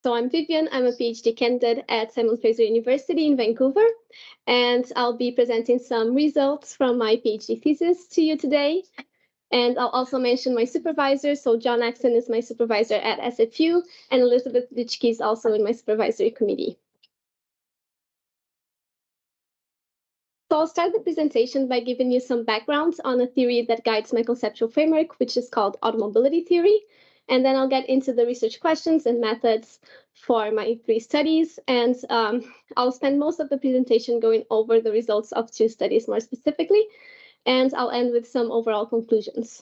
So I'm Viviane. I'm a PhD candidate at Simon Fraser University in Vancouver, and I'll be presenting some results from my PhD thesis to you today. And I'll also mention my supervisor. So John Axon is my supervisor at SFU, and Elizabeth Ditchke is also in my supervisory committee. So I'll start the presentation by giving you some background on a theory that guides my conceptual framework, which is called automobility theory. And then I'll get into the research questions and methods for my 3 studies. And I'll spend most of the presentation going over the results of 2 studies more specifically. And I'll end with some overall conclusions.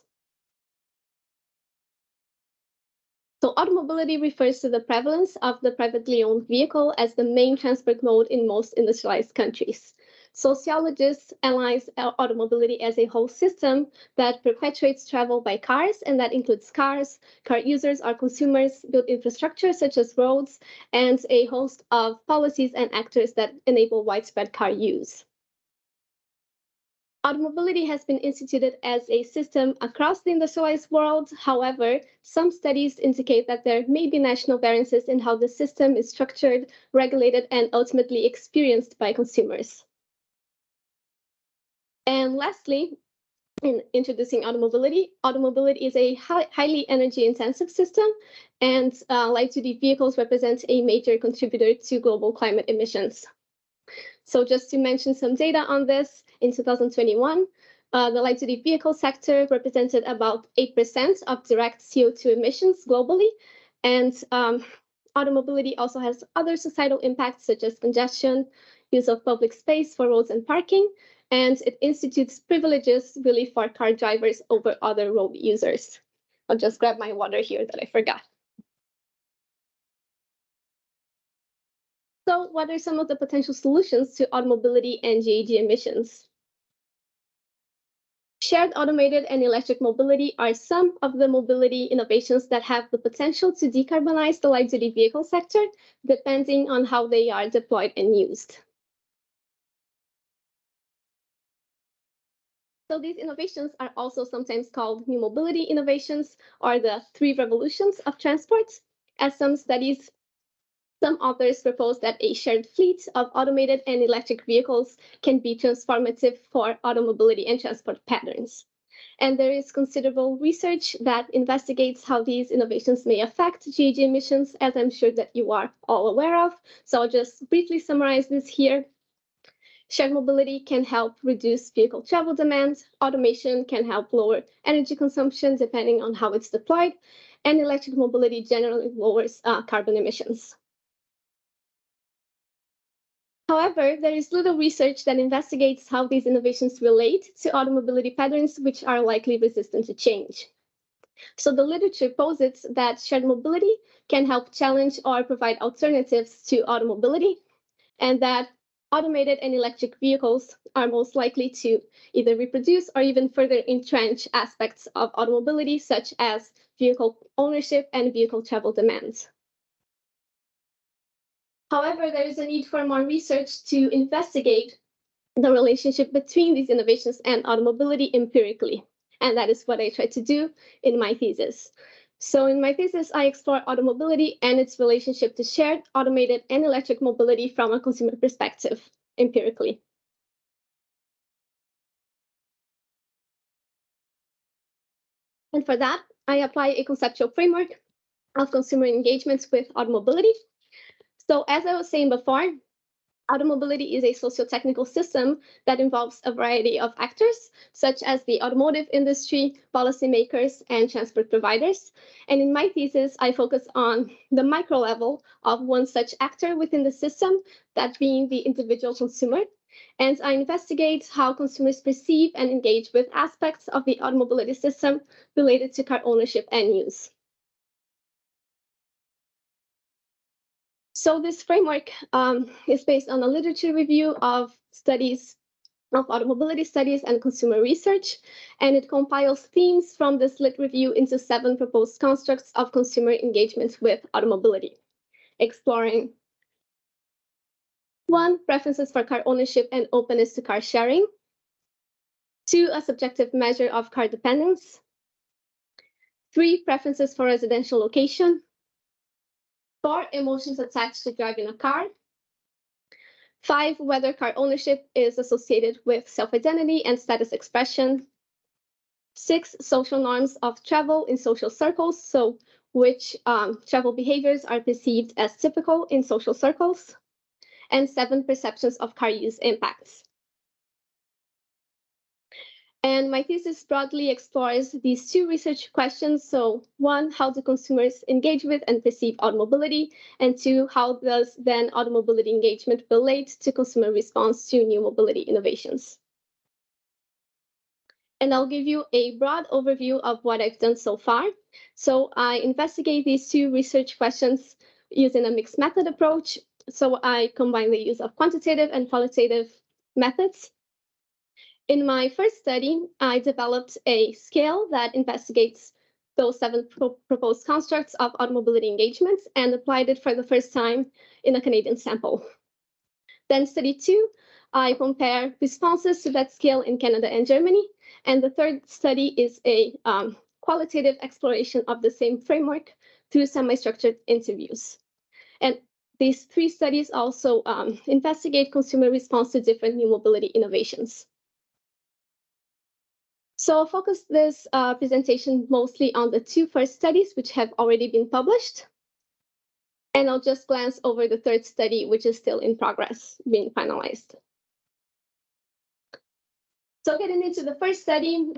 So automobility refers to the prevalence of the privately owned vehicle as the main transport mode in most industrialized countries. Sociologists analyze automobility as a whole system that perpetuates travel by cars, and that includes cars, car users or consumers, built infrastructure such as roads, and a host of policies and actors that enable widespread car use. Automobility has been instituted as a system across the industrialized world. However, some studies indicate that there may be national variances in how the system is structured, regulated, and ultimately experienced by consumers. And lastly, in introducing automobility is a highly energy-intensive system, and light-duty vehicles represent a major contributor to global climate emissions. So just to mention some data on this, in 2021, the light-duty vehicle sector represented about 8% of direct CO2 emissions globally, and automobility also has other societal impacts such as congestion, use of public space for roads and parking, and it institutes privileges really for car drivers over other road users. I'll just grab my water here that I forgot. So what are some of the potential solutions to automobility and GHG emissions? Shared automated and electric mobility are some of the mobility innovations that have the potential to decarbonize the light-duty vehicle sector, depending on how they are deployed and used. So these innovations are also sometimes called new mobility innovations, or the 3 revolutions of transport. As some authors propose that a shared fleet of automated and electric vehicles can be transformative for automobility and transport patterns. And there is considerable research that investigates how these innovations may affect GHG emissions, as I'm sure that you are all aware of. So I'll just briefly summarize this here. Shared mobility can help reduce vehicle travel demand. Automation can help lower energy consumption depending on how it's deployed. And electric mobility generally lowers carbon emissions. However, there is little research that investigates how these innovations relate to automobility patterns, which are likely resistant to change. So the literature posits that shared mobility can help challenge or provide alternatives to automobility, and that automated and electric vehicles are most likely to either reproduce or even further entrench aspects of automobility, such as vehicle ownership and vehicle travel demands. However, there is a need for more research to investigate the relationship between these innovations and automobility empirically. And that is what I tried to do in my thesis. So in my thesis, I explore automobility and its relationship to shared, automated, and electric mobility from a consumer perspective, empirically. And for that, I apply a conceptual framework of consumer engagements with automobility. So as I was saying before, automobility is a socio-technical system that involves a variety of actors, such as the automotive industry, policymakers, and transport providers. And in my thesis, I focus on the micro level of one such actor within the system, that being the individual consumer. And I investigate how consumers perceive and engage with aspects of the automobility system related to car ownership and use. So this framework is based on a literature review of studies of automobility studies and consumer research, and it compiles themes from this lit review into 7 proposed constructs of consumer engagement with automobility, exploring 1, preferences for car ownership and openness to car sharing; 2, a subjective measure of car dependence; 3, preferences for residential location; 4, emotions attached to driving a car. 5, whether car ownership is associated with self-identity and status expression. 6, social norms of travel in social circles, so which travel behaviors are perceived as typical in social circles. And 7, perceptions of car use impacts. And my thesis broadly explores these 2 research questions. So 1, how do consumers engage with and perceive automobility? And 2, how does then automobility engagement relate to consumer response to new mobility innovations? And I'll give you a broad overview of what I've done so far. So I investigate these 2 research questions using a mixed method approach. So I combine the use of quantitative and qualitative methods. In my first study, I developed a scale that investigates those 7 proposed constructs of automobility engagements and applied it for the first time in a Canadian sample. Then study 2, I compare responses to that scale in Canada and Germany. And the third study is a qualitative exploration of the same framework through semi-structured interviews. And these 3 studies also investigate consumer response to different new mobility innovations. So I'll focus this presentation mostly on the 2 first studies, which have already been published. And I'll just glance over the third study, which is still in progress, being finalized. So getting into the first study,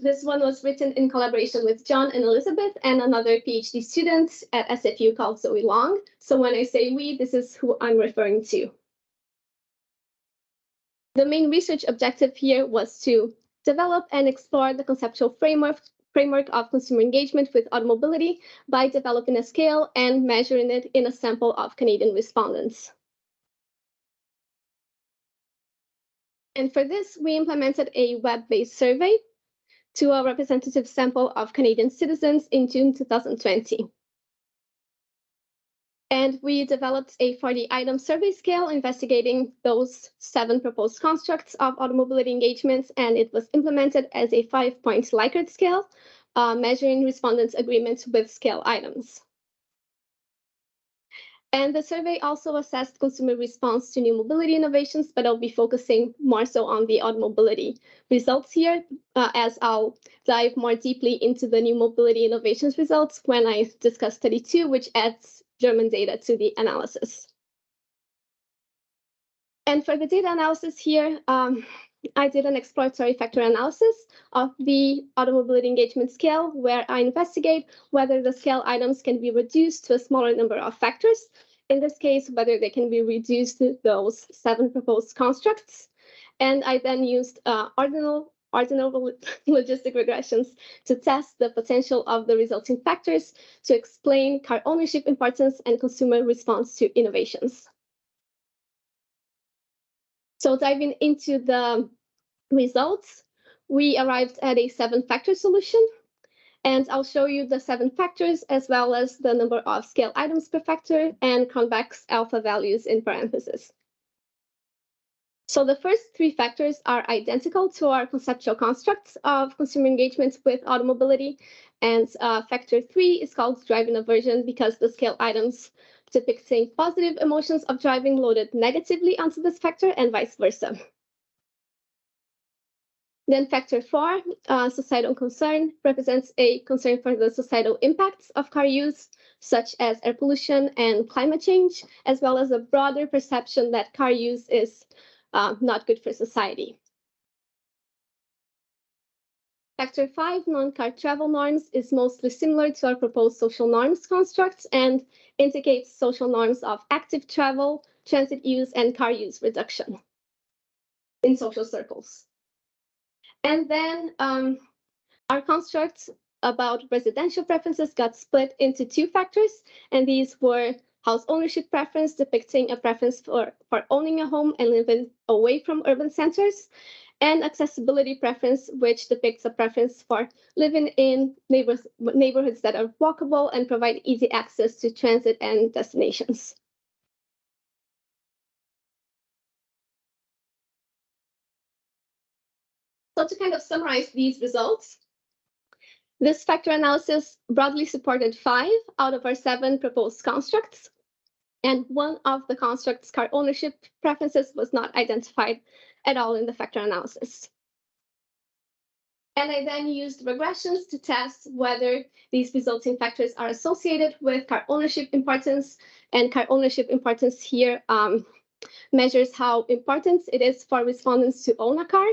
this one was written in collaboration with John and Elizabeth and another PhD student at SFU called Zoe Long. So when I say we, this is who I'm referring to. The main research objective here was to develop and explore the conceptual framework of consumer engagement with automobility by developing a scale and measuring it in a sample of Canadian respondents. And for this, we implemented a web-based survey to a representative sample of Canadian citizens in June 2020. And we developed a 40-item survey scale investigating those 7 proposed constructs of automobility engagements, and it was implemented as a 5-point Likert scale, measuring respondents' agreements with scale items. And the survey also assessed consumer response to new mobility innovations, but I'll be focusing more so on the automobility results here, as I'll dive more deeply into the new mobility innovations results when I discuss study 2, which adds German data to the analysis. And for the data analysis here, I did an exploratory factor analysis of the automobility engagement scale, where I investigate whether the scale items can be reduced to a smaller number of factors. In this case, whether they can be reduced to those 7 proposed constructs. And I then used ordinal logistic regressions to test the potential of the resulting factors to explain car ownership importance and consumer response to innovations. So diving into the results, we arrived at a 7-factor solution. And I'll show you the 7 factors as well as the number of scale items per factor and convex alpha values in parentheses. So the first 3 factors are identical to our conceptual constructs of consumer engagement with automobility. And factor 3 is called driving aversion because the scale items depicting positive emotions of driving loaded negatively onto this factor and vice versa. Then factor 4, societal concern, represents a concern for the societal impacts of car use, such as air pollution and climate change, as well as a broader perception that car use is not good for society. Factor 5, non-car travel norms, is mostly similar to our proposed social norms constructs and indicates social norms of active travel, transit use, and car use reduction in social circles. And then our constructs about residential preferences got split into 2 factors, and these were house ownership preference, depicting a preference for owning a home and living away from urban centers, and accessibility preference, which depicts a preference for living in neighborhoods that are walkable and provide easy access to transit and destinations. So to kind of summarize these results, This factor analysis broadly supported 5 out of our 7 proposed constructs, and one of the constructs' car ownership preferences was not identified at all in the factor analysis. And I then used regressions to test whether these resulting factors are associated with car ownership importance. And car ownership importance here measures how important it is for respondents to own a car.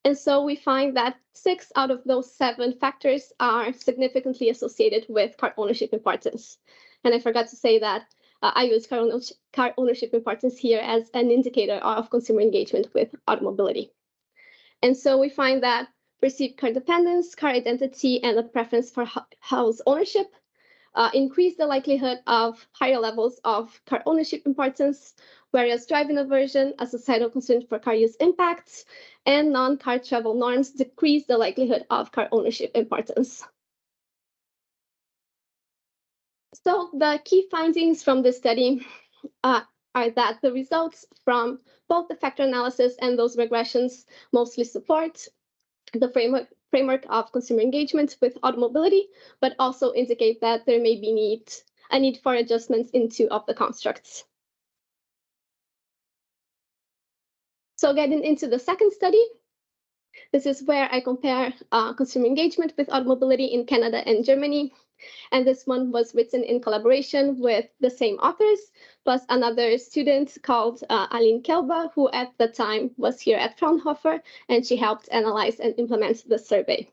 And so we find that 6 out of those 7 factors are significantly associated with car ownership importance. And I forgot to say that I use car ownership importance here as an indicator of consumer engagement with automobility. And so we find that perceived car dependence, car identity, and a preference for house ownership increase the likelihood of higher levels of car ownership importance, whereas driving aversion, a societal concern for car use impacts, and non-car travel norms decrease the likelihood of car ownership importance. So the key findings from this study are that the results from both the factor analysis and those regressions mostly support the framework of consumer engagement with automobility, but also indicate that there may be a need for adjustments in 2 of the constructs. So getting into the second study, this is where I compare consumer engagement with automobility in Canada and Germany. And this one was written in collaboration with the same authors, plus another student called Aline Kelba, who at the time was here at Fraunhofer, and she helped analyze and implement the survey.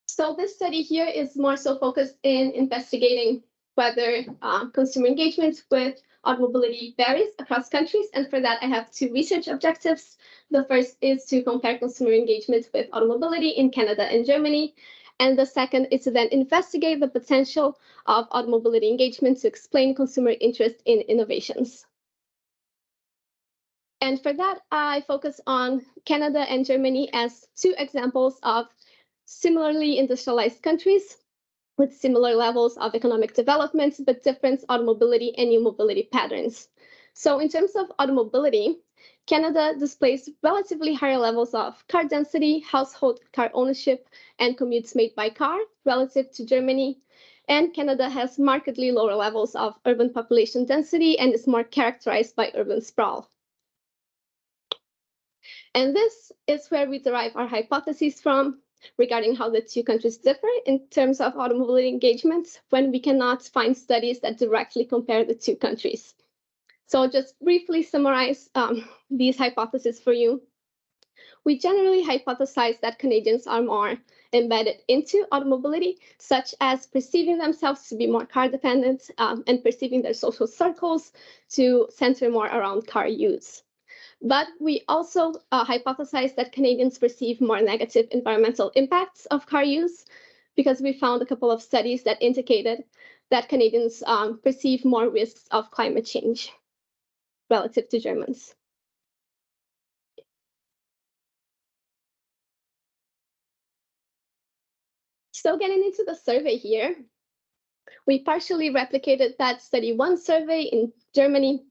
So this study here is more so focused in investigating whether consumer engagement with automobility varies across countries. And for that, I have 2 research objectives. The first is to compare consumer engagement with automobility in Canada and Germany. And the second is to then investigate the potential of automobility engagement to explain consumer interest in innovations. And for that, I focus on Canada and Germany as 2 examples of similarly industrialized countries with similar levels of economic development, but different automobility and new mobility patterns. So in terms of automobility, Canada displays relatively higher levels of car density, household car ownership, and commutes made by car relative to Germany. And Canada has markedly lower levels of urban population density and is more characterized by urban sprawl. And this is where we derive our hypotheses from regarding how the 2 countries differ in terms of automobility engagement when we cannot find studies that directly compare the 2 countries. So I'll just briefly summarize these hypotheses for you. We generally hypothesize that Canadians are more embedded into automobility, such as perceiving themselves to be more car dependent and perceiving their social circles to center more around car use. But we also hypothesize that Canadians perceive more negative environmental impacts of car use because we found a couple of studies that indicated that Canadians perceive more risks of climate change relative to Germans. So getting into the survey here, we partially replicated that study 1 survey in Germany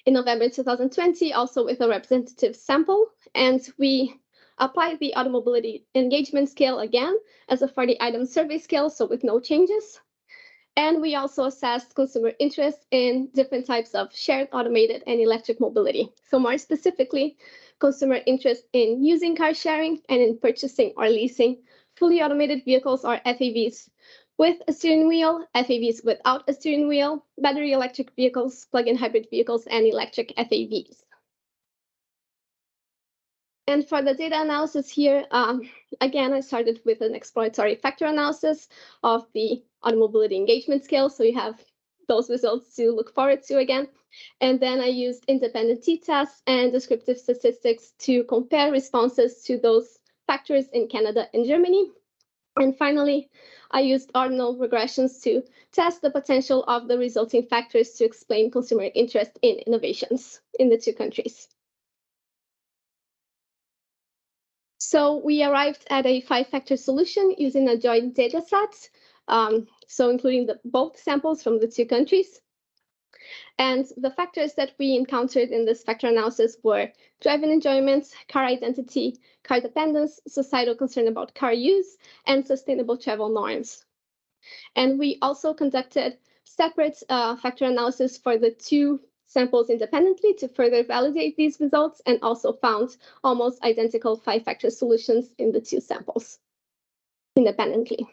in November 2020, also with a representative sample, and we applied the automobility engagement scale again as a 40-item survey scale, so with no changes. And we also assessed consumer interest in different types of shared, automated, and electric mobility. So more specifically, consumer interest in using car sharing and in purchasing or leasing fully automated vehicles or FAVs with a steering wheel, FAVs without a steering wheel, battery electric vehicles, plug-in hybrid vehicles, and electric FAVs. And for the data analysis here, again, I started with an exploratory factor analysis of the automobility engagement scale. So you have those results to look forward to again. And then I used independent t-tests and descriptive statistics to compare responses to those factors in Canada and Germany. And finally, I used ordinal regressions to test the potential of the resulting factors to explain consumer interest in innovations in the 2 countries. So we arrived at a 5-factor solution using a joint data set, so including both samples from the 2 countries. And the factors that we encountered in this factor analysis were driving enjoyment, car identity, car dependence, societal concern about car use, and sustainable travel norms. And we also conducted separate factor analysis for the two samples independently to further validate these results, and also found almost identical 5-factor solutions in the two samples independently.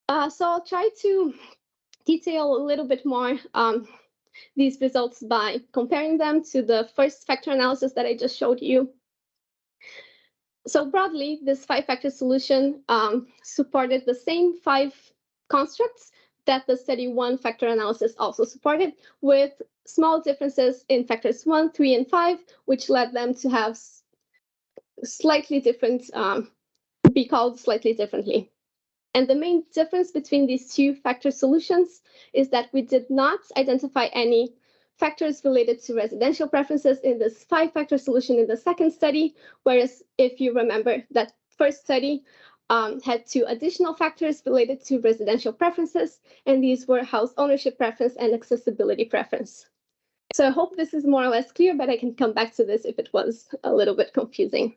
So I'll try to detail a little bit more these results by comparing them to the first factor analysis that I just showed you. So broadly, this 5-factor solution supported the same 5 constructs that the study 1 factor analysis also supported, with small differences in factors 1, 3, and 5, which led them to have slightly different, be called slightly differently. And the main difference between these two factor solutions is that we did not identify any factors related to residential preferences in this 5-factor solution in the second study, whereas if you remember, that first study had 2 additional factors related to residential preferences, and these were house ownership preference and accessibility preference. So I hope this is more or less clear, but I can come back to this if it was a little bit confusing.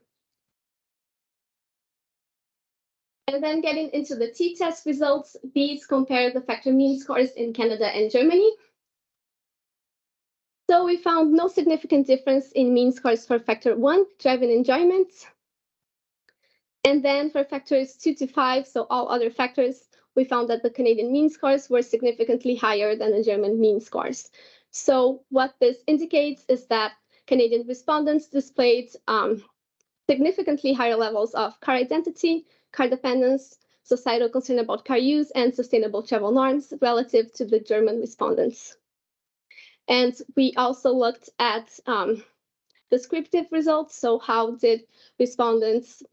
And then getting into the t-test results, these compare the factor mean scores in Canada and Germany. So we found no significant difference in mean scores for factor 1, driving enjoyment. And then for factors 2 to 5, so all other factors, we found that the Canadian mean scores were significantly higher than the German mean scores. So what this indicates is that Canadian respondents displayed significantly higher levels of car identity, car dependence, societal concern about car use, and sustainable travel norms relative to the German respondents. And we also looked at descriptive results. So how did respondents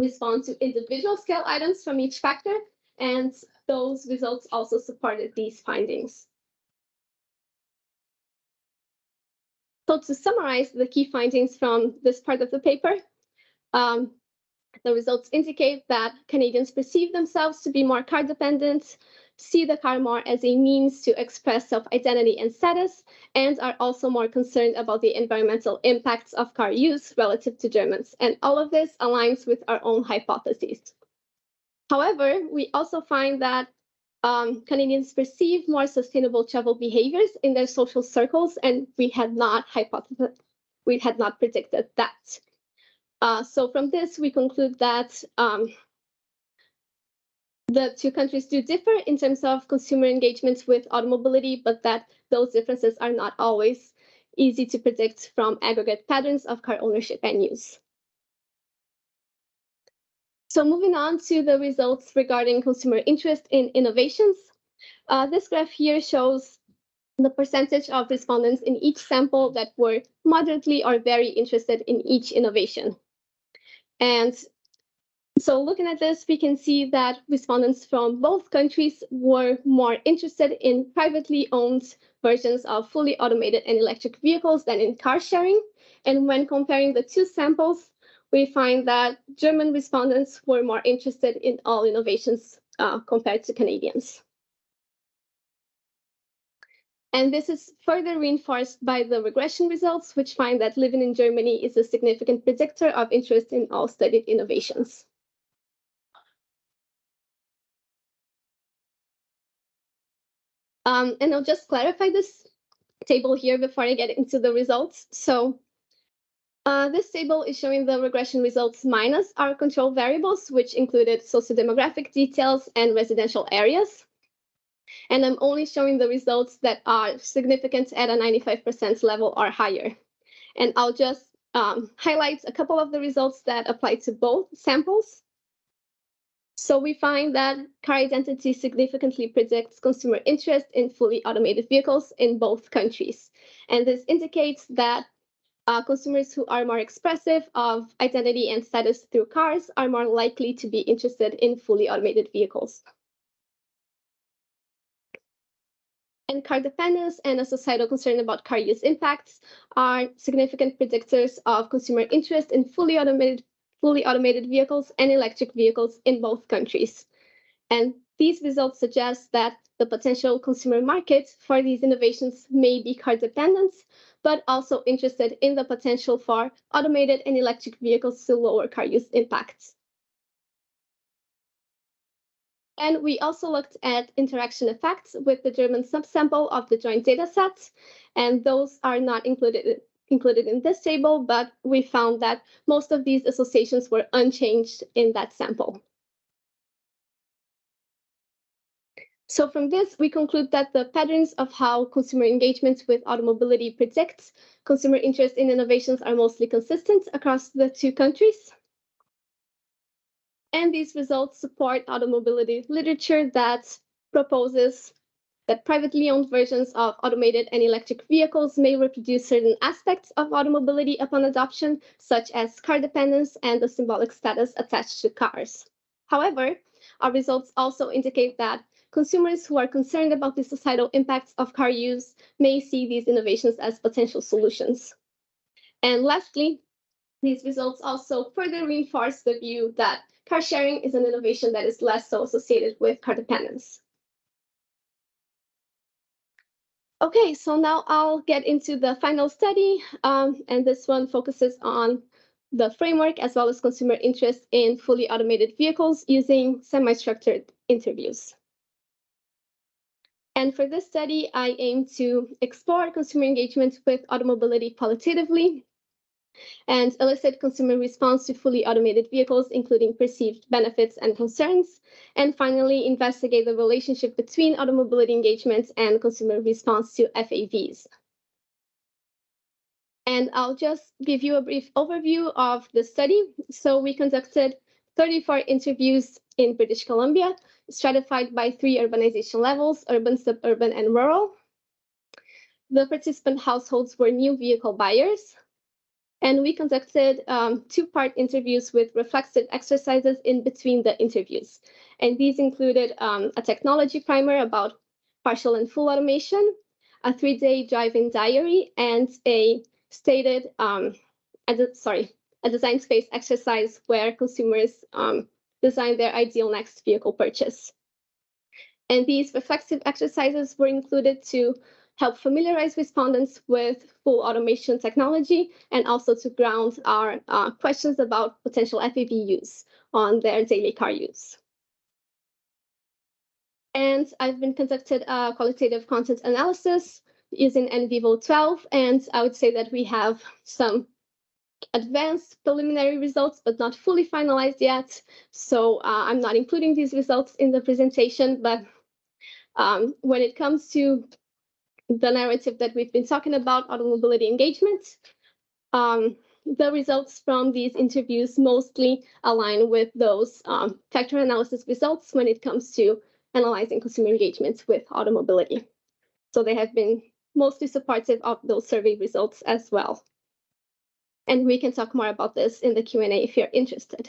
respond to individual scale items from each factor? And those results also supported these findings. So to summarize the key findings from this part of the paper, the results indicate that Canadians perceive themselves to be more car dependent, see the car more as a means to express self-identity and status, and are also more concerned about the environmental impacts of car use relative to Germans. And all of this aligns with our own hypotheses. However, we also find that Canadians perceive more sustainable travel behaviors in their social circles, and we had not predicted that. So from this, we conclude that the two countries do differ in terms of consumer engagement with automobility, but that those differences are not always easy to predict from aggregate patterns of car ownership and use. So moving on to the results regarding consumer interest in innovations. This graph here shows the percentage of respondents in each sample that were moderately or very interested in each innovation. And so looking at this, we can see that respondents from both countries were more interested in privately owned versions of fully automated and electric vehicles than in car sharing. And when comparing the two samples, we find that German respondents were more interested in all innovations compared to Canadians. And this is further reinforced by the regression results, which find that living in Germany is a significant predictor of interest in all studied innovations. And I'll just clarify this table here before I get into the results. So this table is showing the regression results minus our control variables, which included sociodemographic details and residential areas. And I'm only showing the results that are significant at a 95% level or higher. And I'll just highlight a couple of the results that apply to both samples. So we find that car identity significantly predicts consumer interest in fully automated vehicles in both countries. And this indicates that consumers who are more expressive of identity and status through cars are more likely to be interested in fully automated vehicles. And car dependence and a societal concern about car use impacts are significant predictors of consumer interest in fully automated vehicles and electric vehicles in both countries. And these results suggest that the potential consumer market for these innovations may be car dependent, but also interested in the potential for automated and electric vehicles to lower car use impacts. And we also looked at interaction effects with the German subsample of the joint data sets, and those are not included in this table, but we found that most of these associations were unchanged in that sample. So from this, we conclude that the patterns of how consumer engagement with automobility predicts consumer interest in innovations are mostly consistent across the two countries. And these results support automobility literature that proposes that privately owned versions of automated and electric vehicles may reproduce certain aspects of automobility upon adoption, such as car dependence and the symbolic status attached to cars. However, our results also indicate that consumers who are concerned about the societal impacts of car use may see these innovations as potential solutions. And lastly, these results also further reinforce the view that car sharing is an innovation that is less so associated with car dependence. Okay, so now I'll get into the final study, and this one focuses on the framework as well as consumer interest in fully automated vehicles using semi-structured interviews. And for this study, I aim to explore consumer engagement with automobility qualitatively and elicit consumer response to fully automated vehicles, including perceived benefits and concerns. And finally, investigate the relationship between automobility engagement and consumer response to FAVs. And I'll just give you a brief overview of the study. So we conducted 34 interviews in British Columbia, stratified by 3 urbanization levels: urban, suburban, and rural. The participant households were new vehicle buyers. And we conducted 2-part interviews with reflexive exercises in between the interviews. And these included a technology primer about partial and full automation, a 3-day drive-in diary, and a stated, a design space exercise where consumers design their ideal next vehicle purchase. And these reflexive exercises were included to help familiarize respondents with full automation technology and also to ground our questions about potential FAV use on their daily car use. And I've been conducted a qualitative content analysis using NVivo 12, and I would say that we have some advanced preliminary results, but not fully finalized yet. So I'm not including these results in the presentation, but when it comes to the narrative that we've been talking about, automobility engagement, the results from these interviews mostly align with those factor analysis results when it comes to analyzing consumer engagement with automobility. So they have been mostly supportive of those survey results as well. And we can talk more about this in the Q&A if you're interested.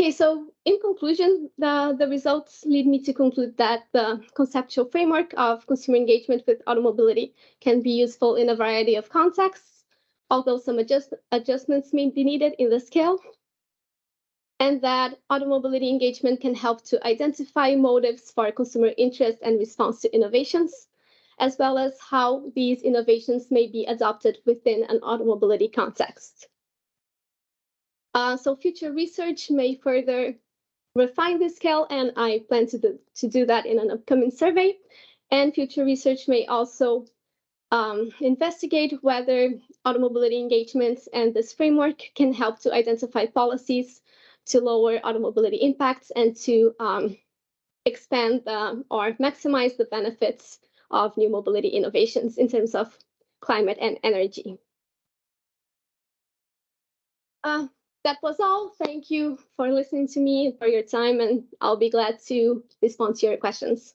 Okay, so in conclusion, the results lead me to conclude that the conceptual framework of consumer engagement with automobility can be useful in a variety of contexts, although some adjustments may be needed in the scale, and that automobility engagement can help to identify motives for consumer interest and response to innovations, as well as how these innovations may be adopted within an automobility context. So future research may further refine this scale, and I plan to do that in an upcoming survey. And future research may also investigate whether automobility engagement and this framework can help to identify policies to lower automobility impacts and to expand or maximize the benefits of new mobility innovations in terms of climate and energy. That was all. Thank you for listening to me, for your time, and I'll be glad to respond to your questions.